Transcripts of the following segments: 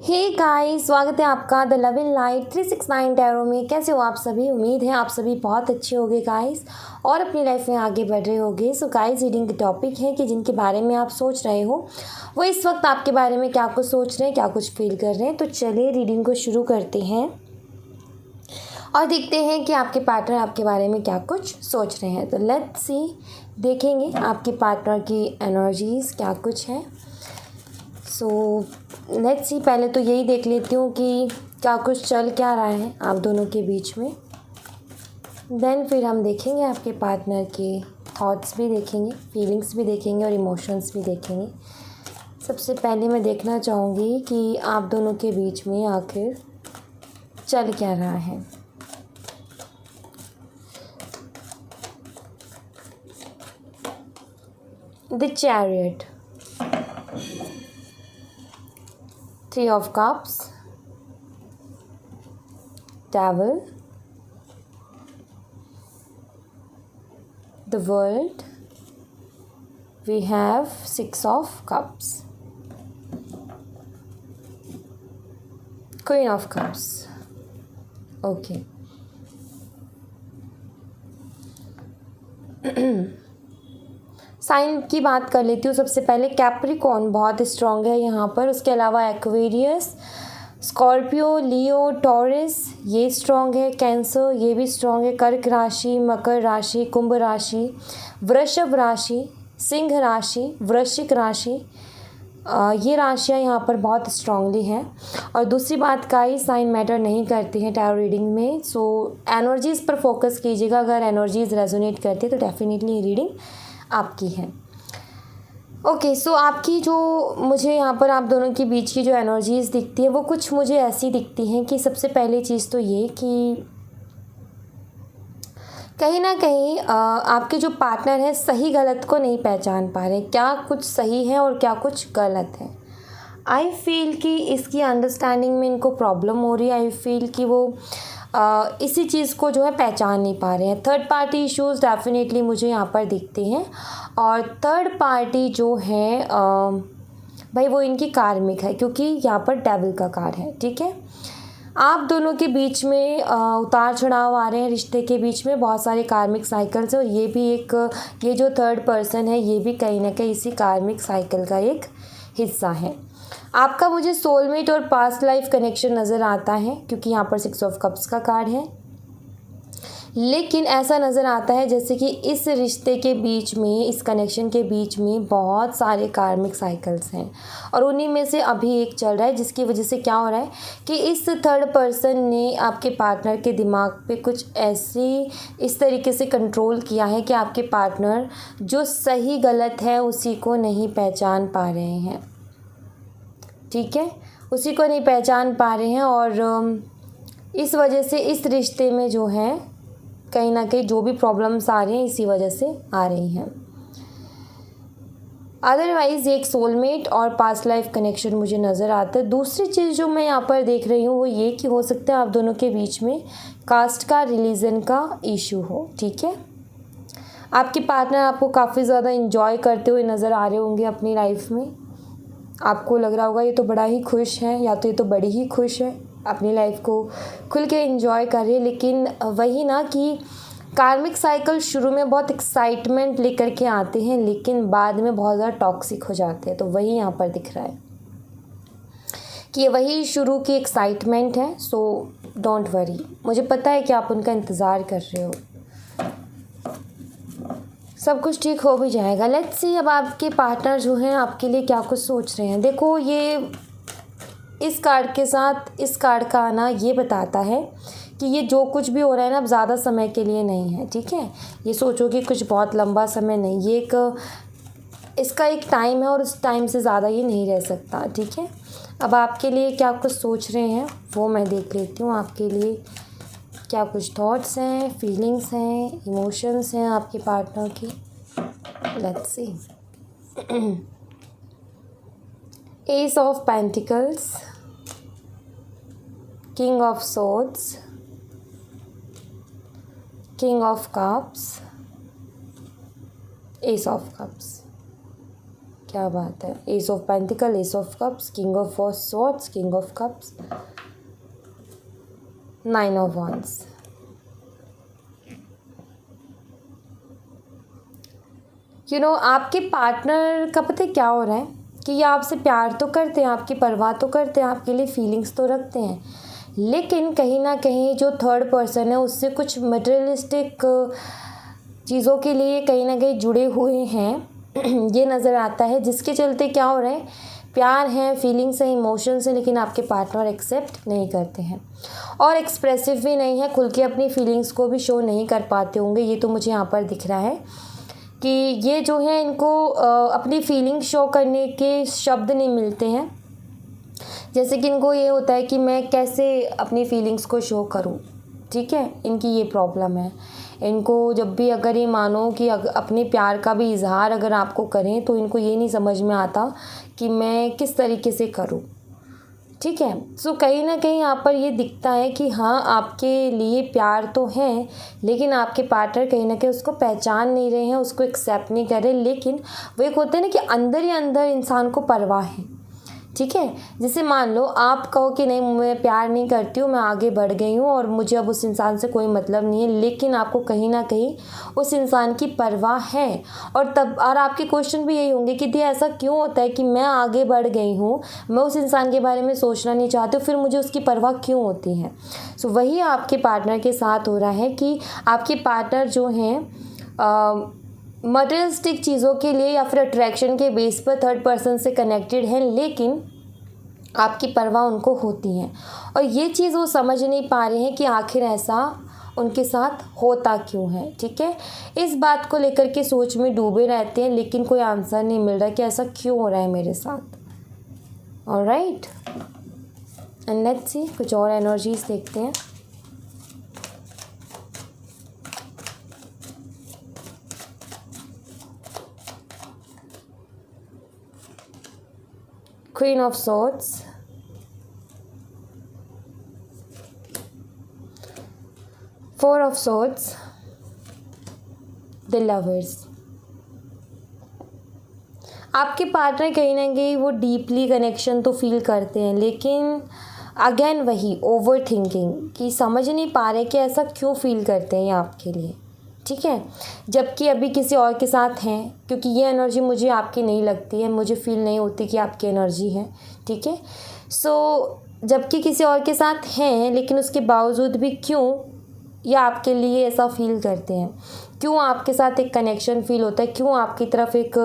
Hey guys, स्वागत है आपका the love in light 369 tarot में। कैसे हो आप सभी? उम्मीद है आप सभी बहुत अच्छे होंगे गाइस और अपनी लाइफ में आगे बढ़ रहे होंगे। सो गाइस, रीडिंग का टॉपिक है कि जिनके बारे में आप सोच रहे हो वो इस वक्त आपके बारे में क्या कुछ सोच रहे हैं, क्या कुछ फील कर रहे हैं। तो चलिए रीडिंग को शुरू करते हैं और देखते हैं कि आपके पार्टनर आपके बारे में क्या कुछ सोच रहे हैं। तो लेट्स सी, देखेंगे आपके पार्टनर की एनर्जीज क्या कुछ है। सो लेट्स सी, पहले तो यही देख लेती हूँ कि क्या कुछ चल क्या रहा है आप दोनों के बीच में। देन फिर हम देखेंगे आपके पार्टनर के थॉट्स भी देखेंगे, फीलिंग्स भी देखेंगे और इमोशंस भी देखेंगे। सबसे पहले मैं देखना चाहूँगी कि आप दोनों के बीच में आखिर चल क्या रहा है। The chariot, 3 of cups, devil, the world, we have 6 of cups, queen of cups. Okay. Sign की बात कर लेती हूँ। सबसे पहले कैप्रिकॉर्न बहुत स्ट्रॉन्ग है यहाँ पर। उसके अलावा एक्वेरियस, स्कॉर्पियो, लियो, टॉरस ये स्ट्रॉन्ग है। कैंसर ये भी स्ट्रॉन्ग है। कर्क राशि, मकर राशि, कुंभ राशि, वृषभ राशि, सिंह राशि, वृश्चिक राशि, ये राशियाँ यहाँ पर बहुत स्ट्रांगली हैं। और दूसरी बात, का ही साइन मैटर नहीं करती हैं टैरो रीडिंग में। सो एनर्जीज़ पर फोकस कीजिएगा। अगर एनर्जीज़ रेजोनेट करती है तो डेफिनेटली रीडिंग आपकी है। ओके, सो आपकी जो मुझे यहाँ पर आप दोनों के बीच की जो एनर्जीज़ दिखती है वो कुछ मुझे ऐसी दिखती हैं कि सबसे पहली चीज़ तो ये कि कहीं ना कहीं आपके जो पार्टनर है सही गलत को नहीं पहचान पा रहे, क्या कुछ सही है और क्या कुछ गलत है। आई फील कि इसकी अंडरस्टैंडिंग में इनको प्रॉब्लम हो रही है। आई फील कि वो इसी चीज़ को जो है पहचान नहीं पा रहे हैं। थर्ड पार्टी इश्यूज़ डेफिनेटली मुझे यहाँ पर दिखते हैं। और थर्ड पार्टी जो है भाई वो इनकी कार्मिक है, क्योंकि यहाँ पर डेविल का कार्ड है। ठीक है, आप दोनों के बीच में उतार चढ़ाव आ रहे हैं। रिश्ते के बीच में बहुत सारे कार्मिक साइकिल्स हैं और ये भी एक, ये जो थर्ड पर्सन है ये भी कहीं ना कहीं इसी कार्मिक साइकिल का एक हिस्सा है। आपका मुझे सोलमेट और पास्ट लाइफ कनेक्शन नज़र आता है, क्योंकि यहाँ पर 6 ऑफ कप्स का कार्ड है। लेकिन ऐसा नज़र आता है जैसे कि इस रिश्ते के बीच में, इस कनेक्शन के बीच में बहुत सारे कार्मिक साइकिल्स हैं और उन्हीं में से अभी एक चल रहा है, जिसकी वजह से क्या हो रहा है कि इस थर्ड पर्सन ने आपके पार्टनर के दिमाग पे कुछ ऐसी इस तरीके से कंट्रोल किया है कि आपके पार्टनर जो सही गलत है उसी को नहीं पहचान पा रहे हैं। ठीक है, उसी को नहीं पहचान पा रहे हैं और इस वजह से इस रिश्ते में जो है कहीं ना कहीं जो भी प्रॉब्लम्स आ रही हैं इसी वजह से आ रही हैं। अदरवाइज़ एक सोलमेट और पास्ट लाइफ कनेक्शन मुझे नज़र आता है। दूसरी चीज़ जो मैं यहाँ पर देख रही हूँ वो ये कि हो सकता है आप दोनों के बीच में कास्ट का, रिलीजन का इशू हो। ठीक है, आपके पार्टनर आपको काफ़ी ज़्यादा इंजॉय करते हुए नज़र आ रहे होंगे अपनी लाइफ में। आपको लग रहा होगा ये तो बड़ा ही खुश है, या तो ये तो बड़ी ही खुश है, अपनी लाइफ को खुल के एंजॉय कर रही है। लेकिन वही ना कि कार्मिक साइकिल शुरू में बहुत एक्साइटमेंट लेकर के आते हैं लेकिन बाद में बहुत ज़्यादा टॉक्सिक हो जाते हैं। तो वही यहाँ पर दिख रहा है कि ये वही शुरू की एक्साइटमेंट है। सो डोंट वरी, मुझे पता है कि आप उनका इंतज़ार कर रहे हो। सब कुछ ठीक हो भी जाएगा। लेट्स सी, अब आपके पार्टनर जो हैं आपके लिए क्या कुछ सोच रहे हैं। देखो, ये इस कार्ड के साथ इस कार्ड का आना ये बताता है कि ये जो कुछ भी हो रहा है ना अब ज़्यादा समय के लिए नहीं है। ठीक है, ये सोचो कि कुछ बहुत लंबा समय नहीं, ये एक इसका एक टाइम है और उस टाइम से ज़्यादा ये नहीं रह सकता। ठीक है, अब आपके लिए क्या कुछ सोच रहे हैं वो मैं देख लेती हूँ। आपके लिए क्या कुछ थॉट्स हैं, फीलिंग्स हैं, इमोशंस हैं आपके पार्टनर की। Let's see, S of pentacles, king of swords, king of cups, S of cups. क्या बात है, S of pentacle, S of cups, king of swords, king of cups, 9 of wands। आपके partner का पता है क्या हो रहा है कि ये आपसे प्यार तो करते हैं, आपकी परवाह तो करते हैं, आपके लिए फीलिंग्स तो रखते हैं, लेकिन कहीं ना कहीं जो थर्ड पर्सन है उससे कुछ मटेरियलिस्टिक चीज़ों के लिए कहीं ना कहीं जुड़े हुए हैं ये नज़र आता है, जिसके चलते क्या हो रहा है, प्यार है, फीलिंग्स हैं, इमोशंस हैं, लेकिन आपके पार्टनर एक्सेप्ट नहीं करते हैं और एक्सप्रेसिव भी नहीं है, खुल के अपनी फीलिंग्स को भी शो नहीं कर पाते होंगे। ये तो मुझे यहाँ पर दिख रहा है कि ये जो है इनको अपनी फीलिंग शो करने के शब्द नहीं मिलते हैं। जैसे कि इनको ये होता है कि मैं कैसे अपनी फीलिंग्स को शो करूं, ठीक है, इनकी ये प्रॉब्लम है। इनको जब भी अगर ये मानो कि अपने प्यार का भी इजहार अगर आपको करें तो इनको ये नहीं समझ में आता कि मैं किस तरीके से करूं, ठीक है। सो कहीं ना कहीं यहाँ पर ये दिखता है कि हाँ आपके लिए प्यार तो है, लेकिन आपके पार्टनर कहीं ना कहीं उसको पहचान नहीं रहे हैं, उसको एक्सेप्ट नहीं कर रहे। लेकिन वो एक होता है ना कि अंदर ही अंदर इंसान को परवाह है, ठीक है। जैसे मान लो आप कहो कि नहीं मैं प्यार नहीं करती हूँ, मैं आगे बढ़ गई हूँ और मुझे अब उस इंसान से कोई मतलब नहीं है, लेकिन आपको कहीं ना कहीं उस इंसान की परवाह है। और आपके क्वेश्चन भी यही होंगे कि दी ऐसा क्यों होता है कि मैं आगे बढ़ गई हूँ, मैं उस इंसान के बारे में सोचना नहीं चाहती हूँ, फिर मुझे उसकी परवाह क्यों होती है। सो वही आपके पार्टनर के साथ हो रहा है कि आपके पार्टनर जो हैं मटेरियलिस्टिक चीज़ों के लिए या फिर अट्रैक्शन के बेस पर थर्ड पर्सन से कनेक्टेड हैं, लेकिन आपकी परवाह उनको होती है और ये चीज़ वो समझ नहीं पा रहे हैं कि आखिर ऐसा उनके साथ होता क्यों है, ठीक है। इस बात को लेकर के सोच में डूबे रहते हैं, लेकिन कोई आंसर नहीं मिल रहा कि ऐसा क्यों हो रहा है मेरे साथ। ऑलराइट, एंड लेट्स सी कुछ और एनर्जीज देखते हैं। Queen of Swords, Four of Swords, The Lovers। आपके पार्टनर कहीं ना कहीं वो डीपली कनेक्शन तो फील करते हैं, लेकिन अगेन वही ओवर थिंकिंग कि समझ नहीं पा रहे कि ऐसा क्यों फील करते हैं ये आपके लिए, ठीक है। जबकि अभी किसी और के साथ हैं, क्योंकि ये एनर्जी मुझे आपकी नहीं लगती है, मुझे फील नहीं होती कि आपकी एनर्जी है, ठीक है। सो जबकि किसी और के साथ हैं, लेकिन उसके बावजूद भी क्यों ये आपके लिए ऐसा फील करते हैं, क्यों आपके साथ एक कनेक्शन फील होता है, क्यों आपकी तरफ एक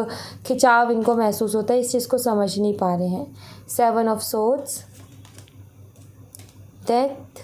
खिंचाव इनको महसूस होता है, इस चीज़ को समझ नहीं पा रहे हैं। 7 of Swords, death,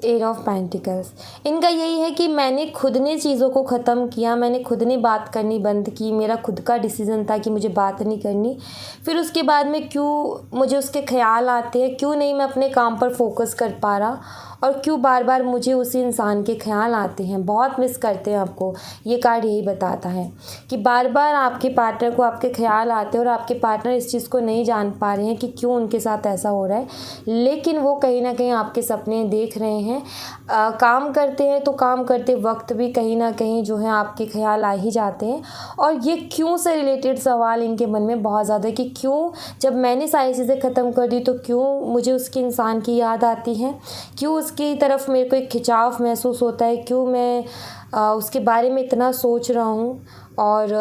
8 of pentacles. इनका यही है कि मैंने खुद ने चीज़ों को ख़त्म किया, मैंने खुद ने बात करनी बंद की, मेरा खुद का डिसीज़न था कि मुझे बात नहीं करनी, फिर उसके बाद में क्यों मुझे उसके ख्याल आते हैं, क्यों नहीं मैं अपने काम पर फोकस कर पा रहा, और क्यों बार बार मुझे उसी इंसान के ख्याल आते हैं, बहुत मिस करते हैं आपको। ये कार्ड यही बताता है कि बार बार आपके पार्टनर को आपके ख्याल आते हैं और आपके पार्टनर इस चीज़ को नहीं जान पा रहे हैं कि क्यों उनके साथ ऐसा हो रहा है, लेकिन वो कहीं ना कहीं आपके सपने देख रहे हैं। काम करते हैं तो काम करते वक्त भी कहीं ना कहीं जो है आपके ख्याल आ ही जाते हैं, और ये क्यों से रिलेटेड सवाल इनके मन में बहुत ज़्यादा है कि क्यों जब मैंने सारी चीज़ें ख़त्म कर दी तो क्यों मुझे उसके इंसान की याद आती है, क्यों उसकी तरफ मेरे को एक खिंचाव महसूस होता है, क्यों मैं उसके बारे में इतना सोच रहा हूँ। और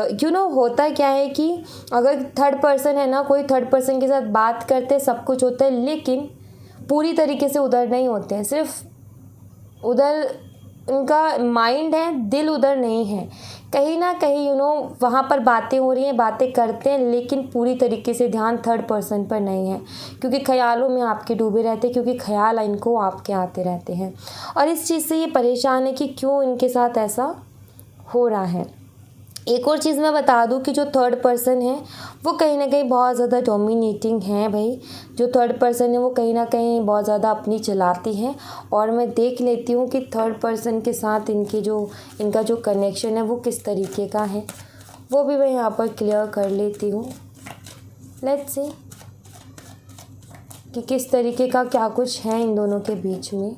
होता क्या है कि अगर थर्ड पर्सन है ना, कोई थर्ड पर्सन के साथ बात करते सब कुछ होता है, लेकिन पूरी तरीके से उधर नहीं होते हैं, सिर्फ उधर उनका माइंड है, दिल उधर नहीं है। कहीं ना कहीं वहाँ पर बातें हो रही हैं, बातें करते हैं, लेकिन पूरी तरीके से ध्यान थर्ड पर्सन पर नहीं है, क्योंकि ख्यालों में आपके डूबे रहते हैं, क्योंकि ख्याल इनको आपके आते रहते हैं, और इस चीज़ से ये परेशान है कि क्यों इनके साथ ऐसा हो रहा है। एक और चीज़ मैं बता दूं कि जो थर्ड पर्सन है वो कहीं ना कहीं बहुत ज़्यादा डोमिनेटिंग है भाई। जो थर्ड पर्सन है वो कहीं ना कहीं बहुत ज़्यादा अपनी चलाती है, और मैं देख लेती हूँ कि थर्ड पर्सन के साथ इनका जो कनेक्शन है वो किस तरीके का है, वो भी मैं यहाँ पर क्लियर कर लेती हूँ। लेट्स सी कि किस तरीके का क्या कुछ है इन दोनों के बीच में।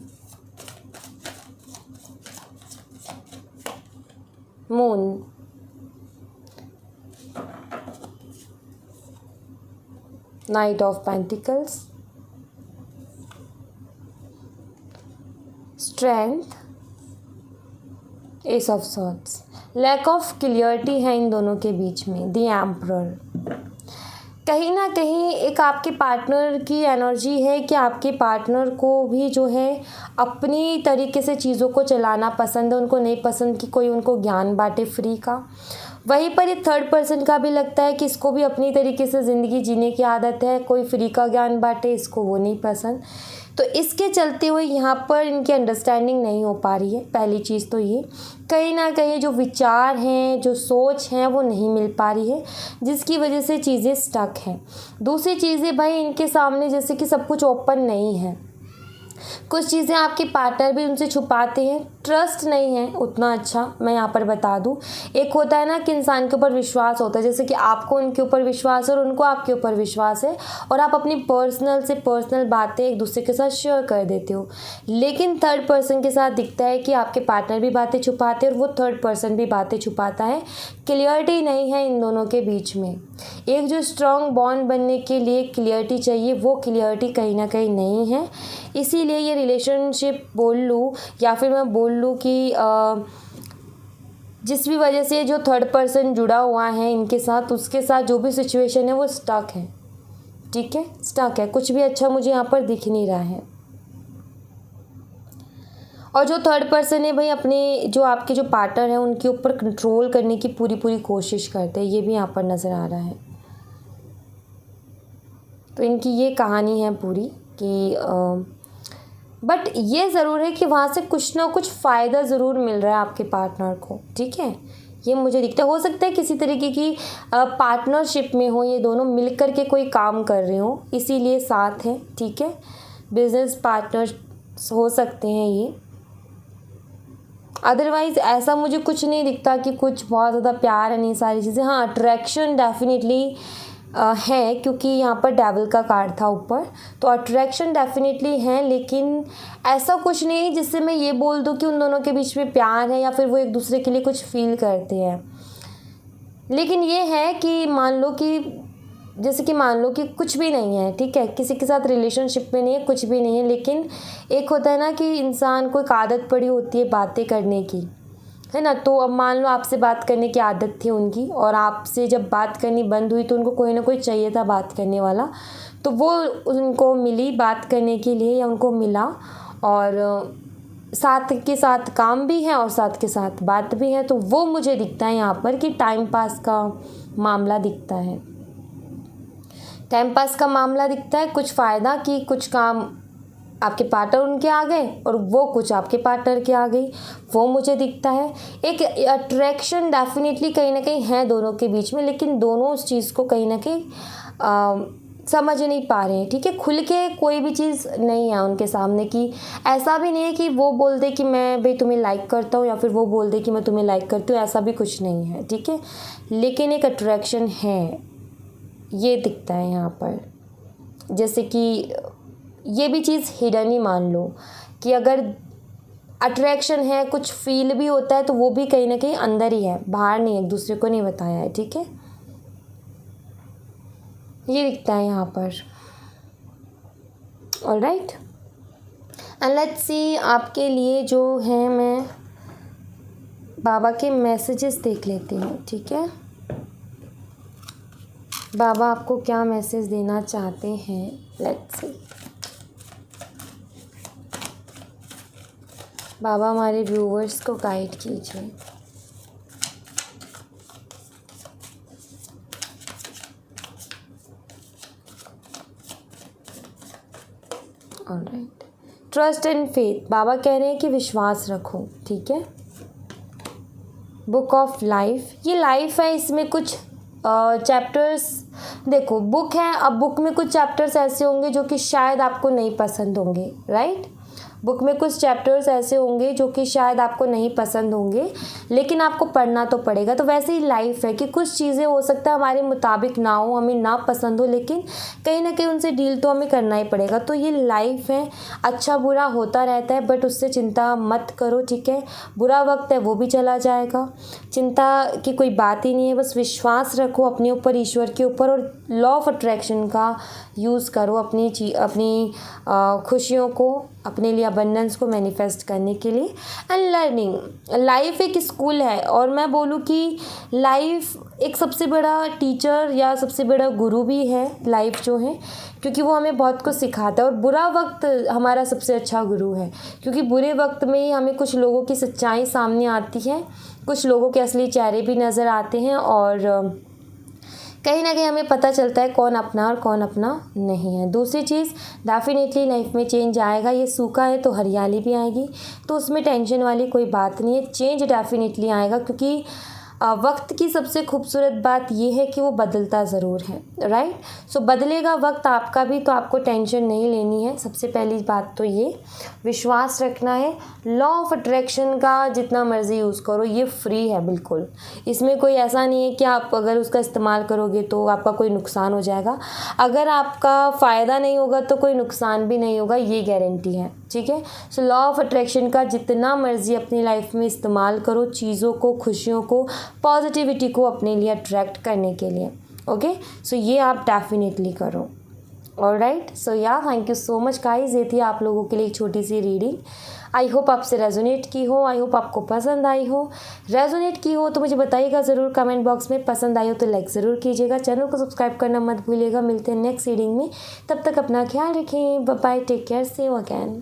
Moon, knight of pentacles, strength, ace of swords. Lack of clarity है इन दोनों के बीच में, द एम्परर। कहीं ना कहीं एक आपके पार्टनर की एनर्जी है कि आपके पार्टनर को भी जो है अपनी तरीके से चीज़ों को चलाना पसंद है, उनको नहीं पसंद कि कोई उनको ज्ञान बांटे फ्री का। वहीं पर एक थर्ड पर्सन का भी लगता है कि इसको भी अपनी तरीके से ज़िंदगी जीने की आदत है, कोई फ्री का ज्ञान बांटे, इसको वो नहीं पसंद। तो इसके चलते हुए यहाँ पर इनकी अंडरस्टैंडिंग नहीं हो पा रही है। पहली चीज़ तो ये, कहीं ना कहीं जो विचार हैं, जो सोच हैं, वो नहीं मिल पा रही है, जिसकी वजह से चीज़ें स्टक हैं। दूसरी चीज़ें भाई इनके सामने जैसे कि सब कुछ ओपन नहीं है, कुछ चीज़ें आपके पार्टनर भी उनसे छुपाते हैं, ट्रस्ट नहीं है उतना अच्छा। मैं यहाँ पर बता दूँ, एक होता है ना कि इंसान के ऊपर विश्वास होता है, जैसे कि आपको उनके ऊपर विश्वास है और उनको आपके ऊपर विश्वास है, और आप अपनी पर्सनल बातें एक दूसरे के साथ शेयर कर देते हो। लेकिन थर्ड पर्सन के साथ दिखता है कि आपके पार्टनर भी बातें छुपाते हैं और वो थर्ड पर्सन भी बातें छुपाता है। क्लियरिटी नहीं है इन दोनों के बीच में। एक जो स्ट्रॉन्ग बॉन्ड बनने के लिए क्लियरिटी चाहिए, वो क्लियरिटी कहीं ना कहीं नहीं है। इसीलिए ये रिलेशनशिप बोल लूँ या फिर मैं बोल लूँ कि जिस भी वजह से जो थर्ड पर्सन जुड़ा हुआ है इनके साथ, उसके साथ जो भी सिचुएशन है वो स्टक है। ठीक है, स्टक है, कुछ भी अच्छा मुझे यहाँ पर दिख नहीं रहा है। और जो थर्ड पर्सन है भाई, अपने जो आपके जो पार्टनर हैं उनके ऊपर कंट्रोल करने की पूरी कोशिश करते हैं, ये भी यहाँ पर नज़र आ रहा है। तो इनकी ये कहानी है पूरी कि बट ये ज़रूर है कि वहाँ से कुछ ना कुछ फ़ायदा ज़रूर मिल रहा है आपके पार्टनर को। ठीक है, ये मुझे दिखता है। हो सकता है किसी तरीके की पार्टनरशिप में हो, ये दोनों मिलकर के कोई काम कर रहे हो, इसीलिए साथ है। ठीक है, बिजनेस पार्टनर हो सकते हैं ये। अदरवाइज़ ऐसा मुझे कुछ नहीं दिखता कि कुछ बहुत ज़्यादा प्यार है, नहीं सारी चीज़ें। हाँ, अट्रैक्शन डेफिनेटली है, क्योंकि यहाँ पर डेविल का कार्ड था ऊपर, तो अट्रैक्शन डेफिनेटली है, लेकिन ऐसा कुछ नहीं जिससे मैं ये बोल दूँ कि उन दोनों के बीच में प्यार है या फिर वो एक दूसरे के लिए कुछ फील करते हैं। लेकिन ये है कि मान लो कि कुछ भी नहीं है, ठीक है, किसी के साथ रिलेशनशिप में नहीं है, कुछ भी नहीं है, लेकिन एक होता है ना कि इंसान को एक आदत पड़ी होती है बातें करने की, है ना। तो अब मान लो आपसे बात करने की आदत थी उनकी, और आपसे जब बात करनी बंद हुई तो उनको कोई ना कोई चाहिए था बात करने वाला, तो वो उनको मिली बात करने के लिए, या उनको मिला, और साथ के साथ काम भी है और साथ के साथ बात भी है। तो वो मुझे दिखता है यहाँ पर कि टाइम पास का मामला दिखता है, टाइम पास का मामला दिखता है। कुछ फ़ायदा कि कुछ काम आपके पार्टनर उनके आ गए और वो कुछ आपके पार्टनर के आ गई, वो मुझे दिखता है। एक अट्रैक्शन डेफिनेटली कहीं ना कहीं है दोनों के बीच में, लेकिन दोनों उस चीज़ को कहीं ना कहीं समझ नहीं पा रहे हैं। ठीक है, खुल के कोई भी चीज़ नहीं है उनके सामने, कि ऐसा भी नहीं है कि वो बोल दे कि मैं भाई तुम्हें लाइक करता हूँ, या फिर वो बोल दे कि मैं तुम्हें लाइक करती हूँ, ऐसा भी कुछ नहीं है। ठीक है, लेकिन एक अट्रैक्शन है, ये दिखता है यहाँ पर। जैसे कि ये भी चीज़ हिडन ही मान लो, कि अगर अट्रैक्शन है, कुछ फील भी होता है, तो वो भी कहीं ना कहीं अंदर ही है, बाहर नहीं, एक दूसरे को नहीं बताया है। ठीक है, ये दिखता है यहाँ पर। ऑलराइट, एंड लेट्स सी आपके लिए जो है, मैं बाबा के मैसेजेस देख लेती हूँ। ठीक है, बाबा आपको क्या मैसेज देना चाहते हैं, लेट्स सी। बाबा हमारे व्यूवर्स को गाइड कीजिए। Alright, trust and faith. बाबा कह रहे हैं कि विश्वास रखो। ठीक है, बुक ऑफ लाइफ, ये लाइफ है, इसमें कुछ चैप्टर्स, देखो बुक है, अब बुक में कुछ चैप्टर्स ऐसे होंगे जो कि शायद आपको नहीं पसंद होंगे, राइट। बुक में कुछ चैप्टर्स ऐसे होंगे जो कि शायद आपको नहीं पसंद होंगे, लेकिन आपको पढ़ना तो पड़ेगा। तो वैसे ही लाइफ है कि कुछ चीज़ें हो सकता है हमारे मुताबिक ना हो, हमें ना पसंद हो, लेकिन कहीं ना कहीं उनसे डील तो हमें करना ही पड़ेगा। तो ये लाइफ है, अच्छा बुरा होता रहता है, बट उससे चिंता मत करो, ठीक है। बुरा वक्त है वो भी चला जाएगा, चिंता की कोई बात ही नहीं है। बस विश्वास रखो अपने ऊपर, ईश्वर के ऊपर, और लॉ ऑफ अट्रैक्शन का यूज़ करो अपनी खुशियों को, अपने लिए अबंडेंस को मैनिफेस्ट करने के लिए। एंड लर्निंग, लाइफ एक स्कूल है, और मैं बोलूँ कि लाइफ एक सबसे बड़ा टीचर या सबसे बड़ा गुरु भी है लाइफ जो है, क्योंकि वो हमें बहुत कुछ सिखाता है। और बुरा वक्त हमारा सबसे अच्छा गुरु है, क्योंकि बुरे वक्त में ही हमें कुछ लोगों की सच्चाई सामने आती है, कुछ लोगों के असली चेहरे भी नज़र आते हैं, और कहीं ना कहीं हमें पता चलता है कौन अपना और कौन अपना नहीं है। दूसरी चीज़, डेफिनेटली लाइफ में चेंज आएगा। ये सूखा है तो हरियाली भी आएगी, तो उसमें टेंशन वाली कोई बात नहीं है। चेंज डेफिनेटली आएगा, क्योंकि वक्त की सबसे खूबसूरत बात ये है कि वो बदलता ज़रूर है, राइट। सो बदलेगा वक्त आपका भी, तो आपको टेंशन नहीं लेनी है। सबसे पहली बात तो ये विश्वास रखना है। लॉ ऑफ अट्रैक्शन का जितना मर्ज़ी यूज़ करो, ये फ्री है बिल्कुल, इसमें कोई ऐसा नहीं है कि आप अगर उसका इस्तेमाल करोगे तो आपका कोई नुकसान हो जाएगा। अगर आपका फ़ायदा नहीं होगा तो कोई नुकसान भी नहीं होगा, ये गारंटी है, ठीक है। सो लॉ ऑफ अट्रैक्शन का जितना मर्ज़ी अपनी लाइफ में इस्तेमाल करो, चीज़ों को, खुशियों को, पॉजिटिविटी को अपने लिए अट्रैक्ट करने के लिए, ओके। सो ये आप डेफिनेटली करो। ऑलराइट, सो या thank you so much guys. ये थी आप लोगों के लिए एक छोटी सी रीडिंग। आई होप आपसे रेजोनेट की हो, आई होप आपको पसंद आई हो। रेजोनेट की हो तो मुझे बताइएगा ज़रूर कमेंट बॉक्स में। पसंद आई हो तो लाइक ज़रूर कीजिएगा, चैनल को सब्सक्राइब करना मत भूलिएगा। मिलते हैं नेक्स्ट रीडिंग में, तब तक अपना ख्याल रखें। Bye bye, take care, see you again.